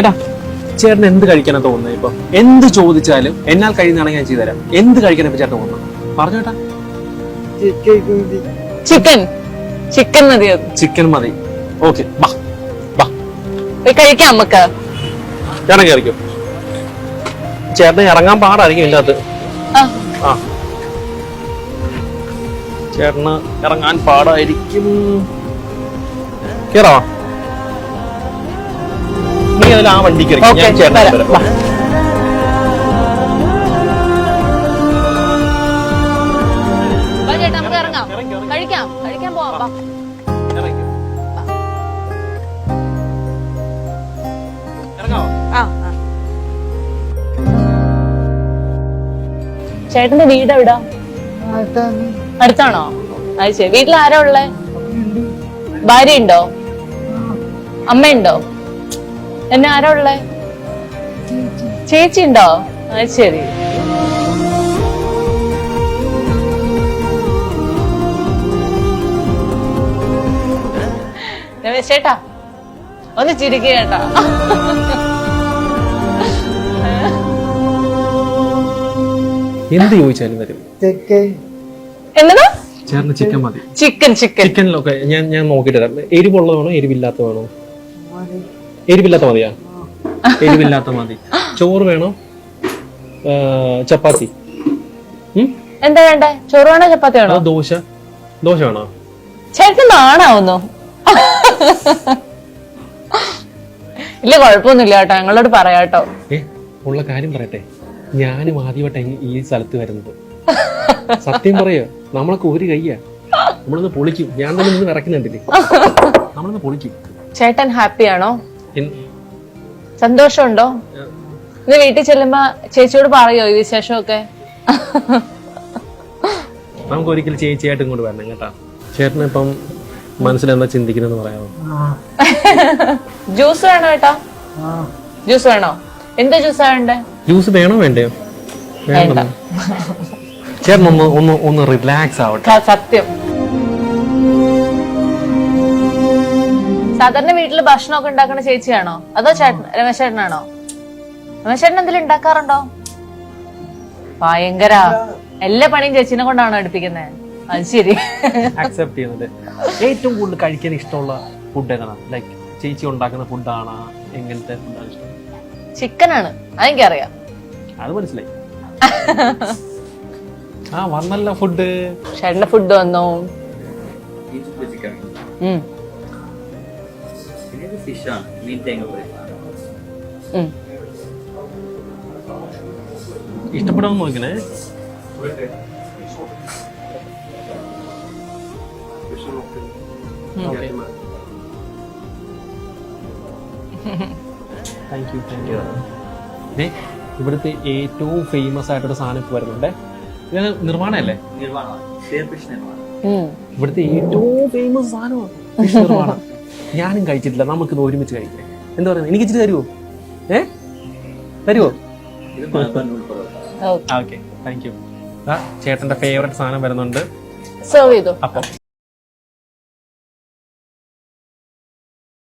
ചേട്ടാ ചേട്ടന് എന്ത് കഴിക്കാനാ തോന്നുന്നത്? ഇപ്പൊ എന്ത് ചോദിച്ചാലും എന്നാൽ കഴിയുന്നതാണെങ്കിൽ ഞാൻ ചെയ്തുതരാം. എന്ത് കഴിക്കാനാ ഇപ്പൊ ചേട്ടൻ തോന്നുന്നത്? പറഞ്ഞു ചേട്ടാ. ചിക്കൻ ചിക്കൻ മതി. ചിക്കൻ മതി. ഓക്കെ, കഴിക്കാം നമുക്ക്. ചേട്ടൻ കയറിക്കും. ചേട്ടൻ ഇറങ്ങാൻ പാടായിരിക്കും ഇതിൻ്റെ അകത്ത്. ആ, ചേട്ടന് ഇറങ്ങാൻ പാടായിരിക്കും. കേറാവാ. നീ അതിൽ ആ വണ്ടി കയറി. ഞാൻ ചേട്ടൻ വരാം. ചേട്ടാ നമുക്ക് ഇറങ്ങാം. കഴിക്കാൻ പോവാം. ചേട്ടന്റെ വീട് എവിടാ? അടുത്താണോ? അത് ശരി. വീട്ടിൽ ആരാ ഉള്ളേ? ഭാര്യ ഉണ്ടോ? അമ്മയുണ്ടോ? എന്നെ ആരാ ഉള്ളേ? ചേച്ചി ഉണ്ടോ? അത് ശരി. ചേട്ടാ ഒന്ന് ചിരിക്കുക കേട്ടാ. എന്ത് ചോദിച്ചാലും വരും. എന്നതാ? ചേട്ടന് ചിക്കൻ മതി. ചിക്കനിലൊക്കെ ഞാൻ നോക്കിട്ട് തരാം. എരിവുള്ളത് വേണോ എരിവില്ലാത്ത വേണോ? എരിവില്ലാത്ത മതിയാ? എരിവില്ലാത്ത മതി. ചോറ് വേണോ? ചപ്പാത്തി? എന്താ വേണ്ടേ? ചോറ് വേണോ ചപ്പാത്തി വേണോ? ദോശ വേണോ? ചേട്ടൻ നാണാവുന്നു. ഇല്ല കുഴപ്പമൊന്നുമില്ല കേട്ടോ, ഞങ്ങളോട് പറയാട്ടോ. ഉള്ള കാര്യം പറയട്ടെ, ഞാനും ആദ്യമായിട്ട് ഈ സ്ഥലത്ത് വരുന്നത്. സത്യം പറയോ, നമ്മളൊക്കെ ഒരു കയ്യാ. നമ്മളൊന്ന് പൊളിക്കും. ഞാൻ തന്നെ നിന്ന് വിറക്കുന്നുണ്ടില്ലേ, നമ്മളൊന്ന് പൊളിക്കും. ചേട്ടൻ ഹാപ്പിയാണോ? സന്തോഷമുണ്ടോ? ഇന്ന് വീട്ടിൽ ചെല്ലുമ്പോ ചേച്ചിയോട് പറയോ ഈ വിശേഷമൊക്കെ? നമുക്ക് ഒരിക്കലും ചേച്ചിയായിട്ട് ഇങ്ങോട്ട് വരണം കേട്ടാ. ചേട്ടന് ഇപ്പം മനസ്സിലെന്താ ചിന്തിക്കുന്നെന്ന് പറയാമോ? ജ്യൂസ് വേണോ ഏട്ടാ? ജ്യൂസ് വേണോ? എന്താ ജ്യൂസാ വേണ്ടേ? ജ്യൂസ് വേണോ വേണ്ടയോ? വേണ്ട. ചേട്ടൻ ഒന്ന് റിലാക്സ് ആവട്ടെ. സത്യം. സാധാരണ വീട്ടില് ഭക്ഷണമൊക്കെ ഉണ്ടാക്കുന്ന ചേച്ചിയാണോ അതോ രമേശ് ചേട്ടനാണോ? രമേശ് ചേട്ടൻ എന്തെങ്കിലും ഉണ്ടാക്കാറുണ്ടോ? ഭയങ്കര എല്ലാ പണിയും ചേച്ചിനെ കൊണ്ടാണോ എടുപ്പിക്കുന്നത്? അത് ശരി. അക്സെപ്റ്റ് ചെയ്യുന്നത്. ഏറ്റവും കൂടുതൽ കഴിക്കാൻ ഇഷ്ടമുള്ള ഫുഡ് ഏതാണ്? ലൈക്ക് ചേച്ചി ഉണ്ടാക്കുന്ന ഫുഡാണ്? എങ്ങനത്തെ ഫുഡാണ് ഇഷ്ടം? ചിക്കനാണ്, അതെനിക്കറിയാം. അത് മനസ്സിലായി. വന്നല്ല ഫുഡ്. ചേട്ടന്റെ ഫുഡ് വന്നു. ഇഷ്ടപ്പെടാൻ നോക്കണേ. ഇവിടുത്തെ ഏറ്റവും ഫേമസ് ആയിട്ടൊരു സാധനം ഇപ്പൊ വരുന്നുണ്ടേ. ഇത് നിർമ്മാണല്ലേ? ഇവിടുത്തെ ഏറ്റവും ഫേമസ് സാധനമാണ് നിർമ്മാണം. ഞാനും കഴിച്ചിട്ടില്ല. നമുക്കിത് ഒരുമിച്ച് കഴിക്കാം. എന്താ പറയുന്നത്? എനിക്ക് ഇച്ചിരി തരുമോ? തരുമോ? Okay, thank you. ചേട്ടന്റെ ഫേവറേറ്റ് സാധനം വരുന്നുണ്ട്. സെർവ് ചെയ്തു. അപ്പം